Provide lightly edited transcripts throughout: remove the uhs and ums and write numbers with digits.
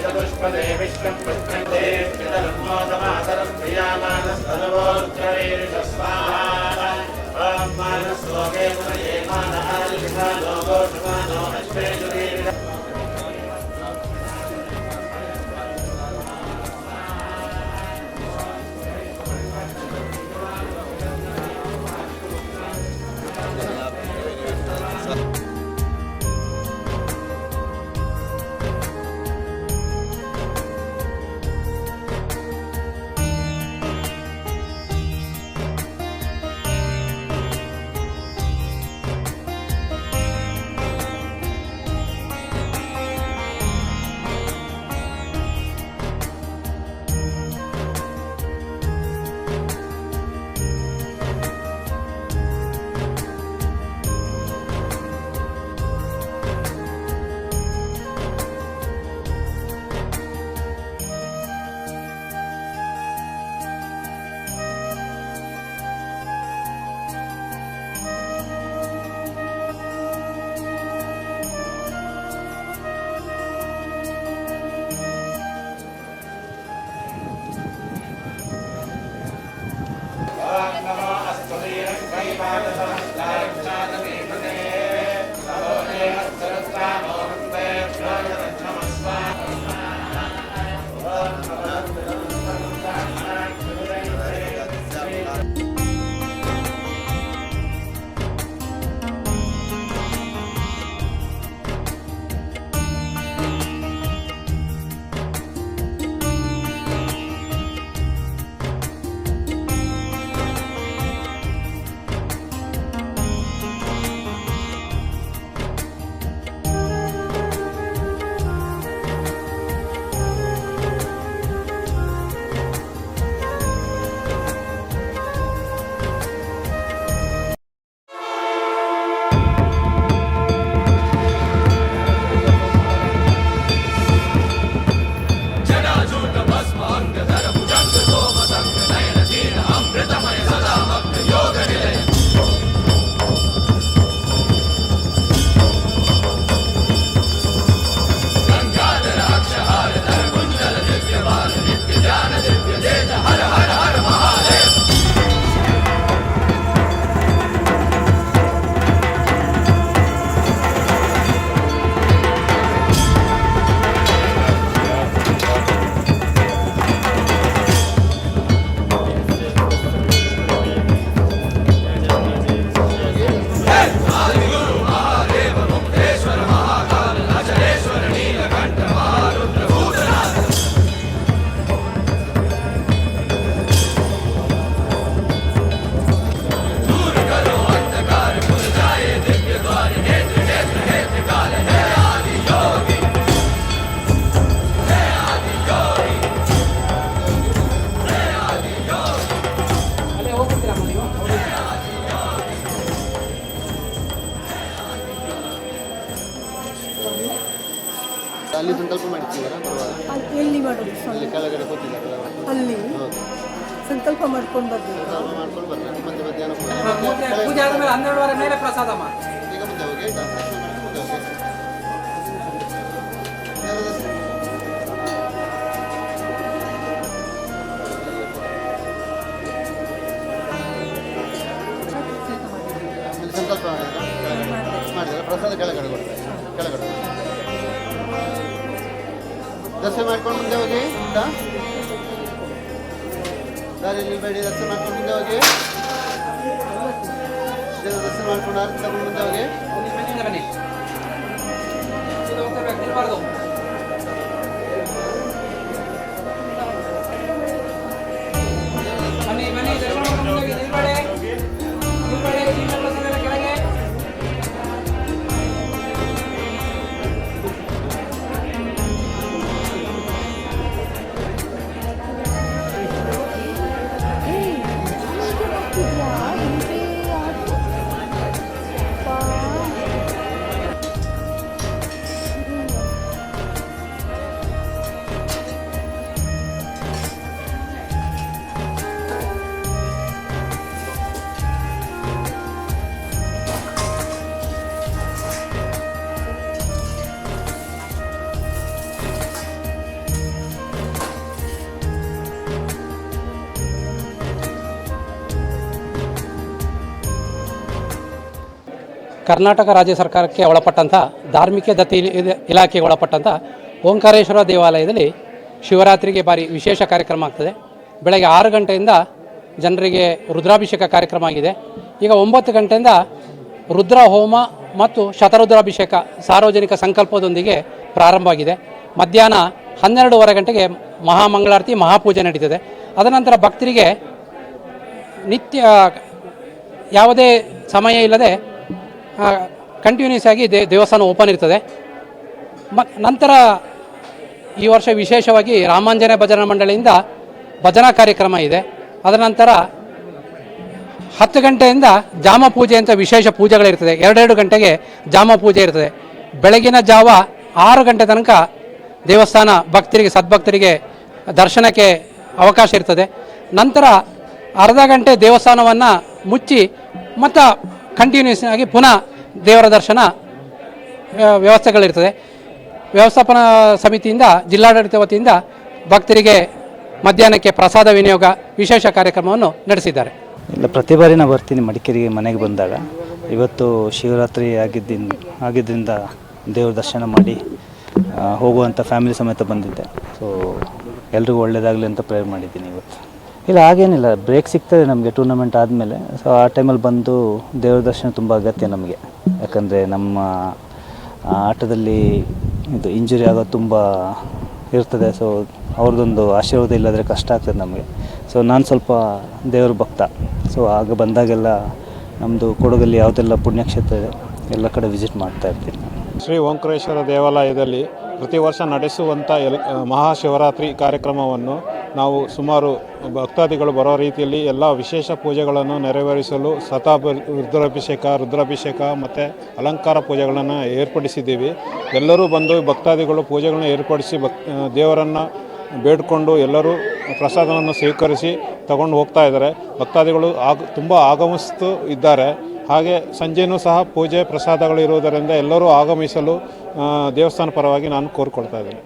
चतुष्पदे विष्णुं पुष्पन्दे पितरन्मोदमातरं प्रियामानस्तनवोत्रैर्यस्वाहा ॐ मानश्लोके मुनये मानः लिखा लोको समानो अश्वे जुरीर ಅಲ್ಲಿ ಸಂಕಲ್ಪ ಮಾಡ್ತಿದ್ದೀರಾ? ಎಲ್ಲಿ ಮಾಡೋದು? ಅಲ್ಲಿ ಕೆಳಗಡೆ ಕೂತಿದ್ದಾರಲ್ಲ ಅಲ್ಲಿ ಸಂಕಲ್ಪ ಮಾಡ್ಕೊಂಡು ಬರ್ಬೇಕು. ಮಾಡ್ಕೊಂಡು ಬರ್ತಾರೆ. ಮತ್ತೆ ಮಧ್ಯಾಹ್ನ ಪೂಜೆ ಆದಮೇಲೆ 12:30 ಮೇಲೆ ಪ್ರಸಾದಮ್ಮ. ಈಗ ಮುಂದೆ ಹೋಗಿ ಸಂಕಲ್ಪ ಮಾಡಿದ್ರೆ ಪ್ರಸಾದ ಕೆಳಗಡೆ ಕೊಡ್ತಾರೆ. ಕೆಳಗಡೆ ದರ್ಶನ ಮಾಡ್ಕೊಂಡು ಮುಂದೆ ಹೋಗಿ ದಾರಿಯಲ್ಲಿ ನಿಲ್ಬೇಡಿ. ದರ್ಶನ ಮಾಡ್ಕೊಂಡು ಮುಂದೆ ಹೋಗಿ ದರ್ಶನ ಮಾಡ್ಕೊಂಡು ಆರತಿ ತಗೊಂಡು ಮುಂದೆ ಹೋಗಿ ಬನ್ನಿ. ಬನ್ನಿ ಬನ್ನಿ ದರ್ಶನ ಮಾಡ್ಕೊಂಡು ಮುಂದೆ ಹೋಗಿ. ನಿಲ್ಬೇಡಿ ಕೆಳಗೆ. Wow. ಕರ್ನಾಟಕ ರಾಜ್ಯ ಸರ್ಕಾರಕ್ಕೆ ಒಳಪಟ್ಟಂಥ ಧಾರ್ಮಿಕ ದತ್ತಿ ಇಲಾಖೆಗೆ ಒಳಪಟ್ಟಂಥ ಓಂಕಾರೇಶ್ವರ ದೇವಾಲಯದಲ್ಲಿ ಶಿವರಾತ್ರಿಗೆ ಭಾರಿ ವಿಶೇಷ ಕಾರ್ಯಕ್ರಮ ಆಗ್ತದೆ. ಬೆಳಗ್ಗೆ 6 ಗಂಟೆಯಿಂದ ಜನರಿಗೆ ರುದ್ರಾಭಿಷೇಕ ಕಾರ್ಯಕ್ರಮ ಆಗಿದೆ. ಈಗ 9 ಗಂಟೆಯಿಂದ ರುದ್ರ ಹೋಮ ಮತ್ತು ಶತರುದ್ರಾಭಿಷೇಕ ಸಾರ್ವಜನಿಕ ಸಂಕಲ್ಪದೊಂದಿಗೆ ಪ್ರಾರಂಭವಾಗಿದೆ. ಮಧ್ಯಾಹ್ನ 12:30 ಗಂಟೆಗೆ ಮಹಾಮಂಗಳಾರತಿ ಮಹಾಪೂಜೆ ನಡೀತದೆ. ಅದನಂತರ ಭಕ್ತರಿಗೆ ನಿತ್ಯ ಯಾವುದೇ ಸಮಯ ಇಲ್ಲದೆ ಕಂಟಿನ್ಯೂಸ್ ಆಗಿ ದೇವಸ್ಥಾನ ಓಪನ್ ಇರ್ತದೆ. ನಂತರ ಈ ವರ್ಷ ವಿಶೇಷವಾಗಿ ರಾಮಾಂಜನೇಯ ಭಜನಾ ಮಂಡಳಿಯಿಂದ ಭಜನಾ ಕಾರ್ಯಕ್ರಮ ಇದೆ. ಅದರ ನಂತರ 10 ಗಂಟೆಯಿಂದ ಜಾಮ ಪೂಜೆ ಅಂತ ವಿಶೇಷ ಪೂಜೆಗಳಿರ್ತದೆ. 2 ಗಂಟೆಗೆ ಜಾಮ ಪೂಜೆ ಇರ್ತದೆ. ಬೆಳಗಿನ ಜಾವ 6 ಗಂಟೆ ತನಕ ದೇವಸ್ಥಾನ ಭಕ್ತರಿಗೆ ಸದ್ಭಕ್ತರಿಗೆ ದರ್ಶನಕ್ಕೆ ಅವಕಾಶ ಇರ್ತದೆ. ನಂತರ ಅರ್ಧ ಗಂಟೆ ದೇವಸ್ಥಾನವನ್ನು ಮುಚ್ಚಿ ಮತ್ತು ಕಂಟಿನ್ಯೂಸ್ ಆಗಿ ಪುನಃ ದೇವರ ದರ್ಶನ ವ್ಯವಸ್ಥೆಗಳಿರ್ತದೆ. ವ್ಯವಸ್ಥಾಪನಾ ಸಮಿತಿಯಿಂದ ಜಿಲ್ಲಾಡಳಿತ ವತಿಯಿಂದ ಭಕ್ತರಿಗೆ ಮಧ್ಯಾಹ್ನಕ್ಕೆ ಪ್ರಸಾದ ವಿನಿಯೋಗ ವಿಶೇಷ ಕಾರ್ಯಕ್ರಮವನ್ನು ನಡೆಸಿದ್ದಾರೆ. ಇಲ್ಲ, ಪ್ರತಿ ಬಾರಿ ನಾನು ಬರ್ತೀನಿ ಮಡಿಕೇರಿಗೆ ಮನೆಗೆ ಬಂದಾಗ. ಇವತ್ತು ಶಿವರಾತ್ರಿ ಆಗಿದ್ದರಿಂದ ದೇವ್ರ ದರ್ಶನ ಮಾಡಿ ಹೋಗುವಂಥ ಫ್ಯಾಮಿಲಿ ಸಮೇತ ಬಂದಿದ್ದೆ. ಸೊ ಎಲ್ರಿಗೂ ಒಳ್ಳೆಯದಾಗಲಿ ಅಂತ ಪ್ರೇಯರ್ ಮಾಡಿದ್ದೀನಿ ಇವತ್ತು. ಇಲ್ಲ, ಹಾಗೇನಿಲ್ಲ, ಬ್ರೇಕ್ ಸಿಗ್ತದೆ ನಮಗೆ ಟೂರ್ನಮೆಂಟ್ ಆದಮೇಲೆ. ಸೊ ಆ ಟೈಮಲ್ಲಿ ಬಂದು ದೇವ್ರ ದರ್ಶನ ತುಂಬ ಅಗತ್ಯ ನಮಗೆ. ಯಾಕಂದರೆ ನಮ್ಮ ಆಟದಲ್ಲಿ ಇದು ಇಂಜುರಿ ಆಗೋದು ತುಂಬ ಇರ್ತದೆ. ಸೊ ಅವ್ರದ್ದೊಂದು ಆಶೀರ್ವಾದ ಇಲ್ಲದ್ರೆ ಕಷ್ಟ ಆಗ್ತದೆ ನಮಗೆ. ಸೊ ನಾನು ಸ್ವಲ್ಪ ದೇವ್ರ ಭಕ್ತ. ಸೊ ಆಗ ಬಂದಾಗೆಲ್ಲ ನಮ್ಮದು ಕೊಡಗಲ್ಲಿ ಯಾವುದೆಲ್ಲ ಪುಣ್ಯಕ್ಷೇತ್ರ ಇದೆ ಎಲ್ಲ ಕಡೆ ವಿಸಿಟ್ ಮಾಡ್ತಾ ಇರ್ತೀನಿ. ಶ್ರೀ ಓಂಕಾರೇಶ್ವರ ದೇವಾಲಯದಲ್ಲಿ ಪ್ರತಿ ವರ್ಷ ನಡೆಸುವಂಥ ಮಹಾಶಿವರಾತ್ರಿ ಕಾರ್ಯಕ್ರಮವನ್ನು ನಾವು ಸುಮಾರು ಭಕ್ತಾದಿಗಳು ಬರೋ ರೀತಿಯಲ್ಲಿ ಎಲ್ಲ ವಿಶೇಷ ಪೂಜೆಗಳನ್ನು ನೆರವೇರಿಸಲು ರುದ್ರಾಭಿಷೇಕ ಮತ್ತು ಅಲಂಕಾರ ಪೂಜೆಗಳನ್ನು ಏರ್ಪಡಿಸಿದ್ದೀವಿ. ಎಲ್ಲರೂ ಬಂದು ಭಕ್ತಾದಿಗಳು ಪೂಜೆಗಳನ್ನು ಏರ್ಪಡಿಸಿ ದೇವರನ್ನು ಬೇಡಿಕೊಂಡು ಎಲ್ಲರೂ ಪ್ರಸಾದವನ್ನು ಸ್ವೀಕರಿಸಿ ತಗೊಂಡು ಹೋಗ್ತಾ ಇದ್ದಾರೆ. ಭಕ್ತಾದಿಗಳು ತುಂಬ ಆಗಮಿಸ್ತು ಇದ್ದಾರೆ. ಹಾಗೆ ಸಂಜೆಯೂ ಸಹ ಪೂಜೆ ಪ್ರಸಾದಗಳು ಇರುವುದರಿಂದ ಎಲ್ಲರೂ ಆಗಮಿಸಲು ದೇವಸ್ಥಾನ ಪರವಾಗಿ ನಾನು ಕೋರಿಕೊಳ್ತಾ ಇದ್ದೇನೆ.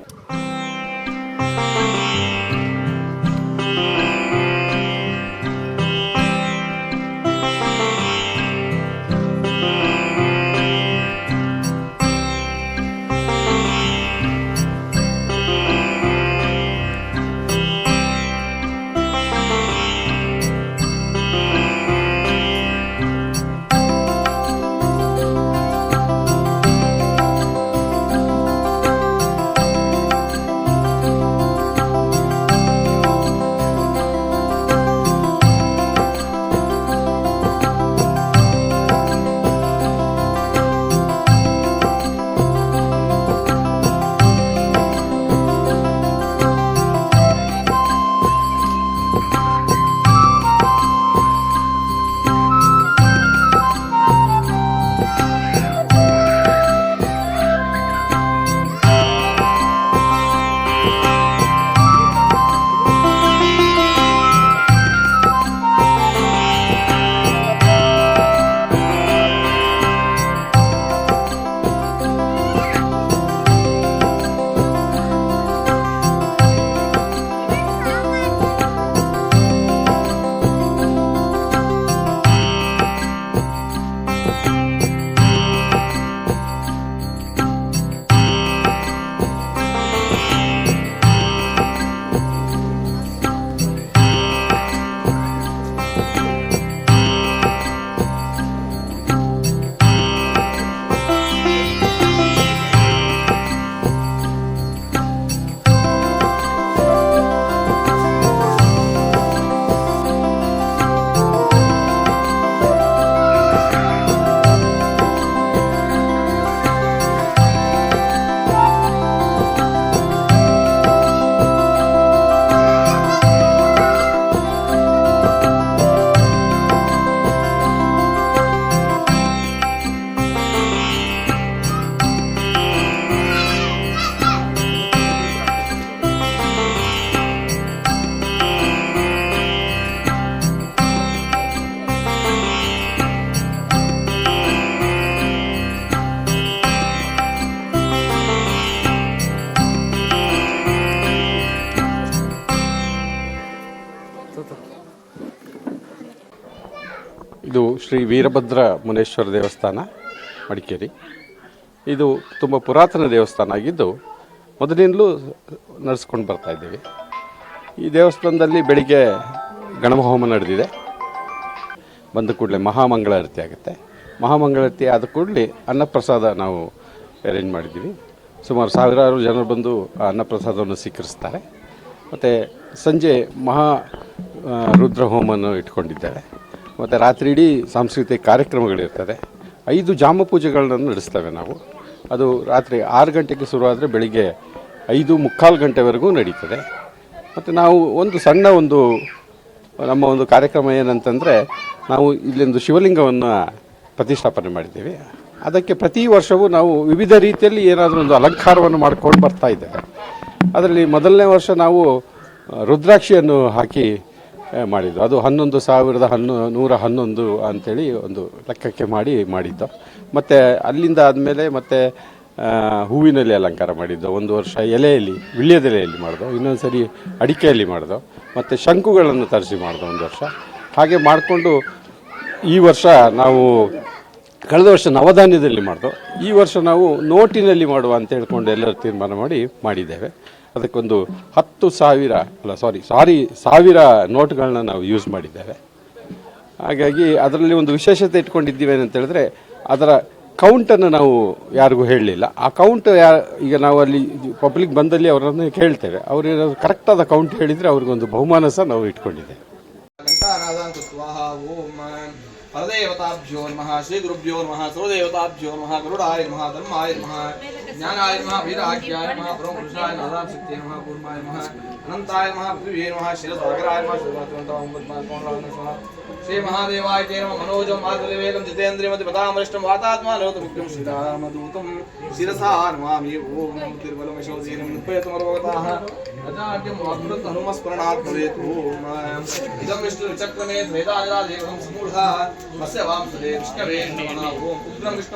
ಇದು ಶ್ರೀ ವೀರಭದ್ರ ಮುನೇಶ್ವರ ದೇವಸ್ಥಾನ. ಮಡಿಕೇರಿ. ಇದು ತುಂಬ ಪುರಾತನ ದೇವಸ್ಥಾನ ಆಗಿದ್ದು ಮೊದಲಿಂದಲೂ ನಡೆಸ್ಕೊಂಡು ಬರ್ತಾಯಿದ್ದೀವಿ. ಈ ದೇವಸ್ಥಾನದಲ್ಲಿ ಬೆಳಿಗ್ಗೆ ಗಣಹೋಮ ನಡೆದಿದೆ. ಬಂದ ಕೂಡಲೇ ಮಹಾಮಂಗಳಾರತಿ ಆಗುತ್ತೆ. ಮಹಾಮಂಗಳಾರತಿ ಆದ ಕೂಡಲೇ ಅನ್ನಪ್ರಸಾದ ನಾವು ಅರೇಂಜ್ ಮಾಡಿದ್ದೀವಿ. ಸುಮಾರು ಸಾವಿರಾರು ಜನರು ಬಂದು ಆ ಅನ್ನಪ್ರಸಾದವನ್ನು ಸ್ವೀಕರಿಸ್ತಾರೆ. ಮತ್ತು ಸಂಜೆ ರುದ್ರ ಹೋಮವನ್ನು ಇಟ್ಕೊಂಡಿದ್ದೇವೆ. ಮತ್ತು ರಾತ್ರಿ ಇಡೀ ಸಾಂಸ್ಕೃತಿಕ ಕಾರ್ಯಕ್ರಮಗಳಿರ್ತದೆ. 5 ಜಾಮ ಪೂಜೆಗಳನ್ನು ನಡೆಸ್ತೇವೆ ನಾವು. ಅದು ರಾತ್ರಿ 6 ಗಂಟೆಗೆ ಶುರುವಾದರೆ ಬೆಳಿಗ್ಗೆ 5:45 ಗಂಟೆವರೆಗೂ ನಡೀತದೆ. ಮತ್ತು ನಾವು ನಮ್ಮ ಒಂದು ಕಾರ್ಯಕ್ರಮ ಏನಂತಂದರೆ, ನಾವು ಇಲ್ಲೊಂದು ಶಿವಲಿಂಗವನ್ನು ಪ್ರತಿಷ್ಠಾಪನೆ ಮಾಡಿದ್ದೀವಿ. ಅದಕ್ಕೆ ಪ್ರತಿ ವರ್ಷವೂ ನಾವು ವಿವಿಧ ರೀತಿಯಲ್ಲಿ ಏನಾದರೂ ಒಂದು ಅಲಂಕಾರವನ್ನು ಮಾಡ್ಕೊಂಡು ಬರ್ತಾ ಇದ್ದೇವೆ. ಅದರಲ್ಲಿ ಮೊದಲನೇ ವರ್ಷ ನಾವು ರುದ್ರಾಕ್ಷಿಯನ್ನು ಹಾಕಿ ಮಾಡಿದ್ದು. ಅದು 11,111 ಅಂಥೇಳಿ ಒಂದು ಲೆಕ್ಕಕ್ಕೆ ಮಾಡಿದ್ದು. ಮತ್ತು ಅಲ್ಲಿಂದ ಆದಮೇಲೆ ಮತ್ತೆ ಹೂವಿನಲ್ಲಿ ಅಲಂಕಾರ ಮಾಡಿದ್ದು. ಒಂದು ವರ್ಷ ಎಲೆಯಲ್ಲಿ, ವಿಳ್ಯದೆಲೆಯಲ್ಲಿ ಮಾಡಿದೋ, ಇನ್ನೊಂದು ಸರಿ ಅಡಿಕೆಯಲ್ಲಿ ಮಾಡಿದೋ, ಮತ್ತು ಶಂಕುಗಳನ್ನು ತರಿಸಿ ಮಾಡಿದೋ ಒಂದು ವರ್ಷ. ಹಾಗೆ ಮಾಡಿಕೊಂಡು ಈ ವರ್ಷ ನಾವು ಕಳೆದ ವರ್ಷ ನವಧಾನ್ಯದಲ್ಲಿ ಮಾಡಿದೋ, ಈ ವರ್ಷ ನಾವು ನೋಟಿನಲ್ಲಿ ಮಾಡುವ ಅಂತ ಹೇಳ್ಕೊಂಡು ಎಲ್ಲರೂ ತೀರ್ಮಾನ ಮಾಡಿದ್ದೇವೆ. ಅದಕ್ಕೊಂದು 10,000 ನೋಟ್ಗಳನ್ನ ನಾವು ಯೂಸ್ ಮಾಡಿದ್ದೇವೆ. ಹಾಗಾಗಿ ಅದರಲ್ಲಿ ಒಂದು ವಿಶೇಷತೆ ಇಟ್ಕೊಂಡಿದ್ದೀವಿ ಏನಂತ ಹೇಳಿದ್ರೆ, ಅದರ ಕೌಂಟನ್ನು ನಾವು ಯಾರಿಗೂ ಹೇಳಲಿಲ್ಲ. ಆ ಕೌಂಟ್ ಈಗ ನಾವು ಅಲ್ಲಿ ಪಬ್ಲಿಕ್ ಬಂದಲ್ಲಿ ಅವರನ್ನು ಕೇಳ್ತೇವೆ. ಅವರು ಏನಾದರೂ ಕರೆಕ್ಟಾದ ಕೌಂಟ್ ಹೇಳಿದರೆ ಅವ್ರಿಗೊಂದು ಬಹುಮಾನ ಸಹ ನಾವು ಇಟ್ಕೊಂಡಿದ್ದೇವೆ. परदेवताभ्यो नमः श्री गुरुभ्यो नमः सर्वदेवताभ्यो नमः गरुडाय नमः धर्माय नमः ज्ञानाय नमः वीराज्ञाय नमः ब्रह्मपुरुषाय नमः शक्ति नमः पूर्णाय नमः अनंताय नमः पृथ्वी नमः शिरसागराय नमः शिवरात्मन्तां श्री महादेवाय ते नमः मनोजं मातुलवेगं जितेन्द्रियमति पदामृष्टं वातात्मा लोकविक्रम श्रीरामदूतं शिरसा नमामि ओम तिरुवलम शोधीनं निपयतमरोगताः अजाड्यं वाक्कृत हनुमस्मरणात् भवेत् ओम इदं विष्णुचक्रमे वेदादिरादेवं समूढः मस्य वामसुदे विष्णवे नमः ओम उग्रं विष्णु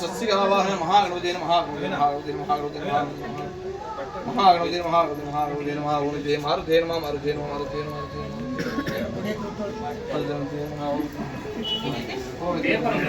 ಸಸ್ಯಗವಾಹನ ಮಹಾಗಣಪತಿ ಮಹಾಗಣಪತಿ ಮಹಾಗಣಪತಿ ಮಹಾಗಣಪತಿ ಮಹಾಗಣಪತಿ ಮಹಾಗಣಪತಿ ಮಹಾಗಣಪತಿ ಮಹಾಗಣಪತಿ ಮಾರುತೇ ನಮಃ ಮಾರುತೇ ನಮಃ ಮಾರುತೇ ನಮಃ ಮಾರುತೇ ನಮಃ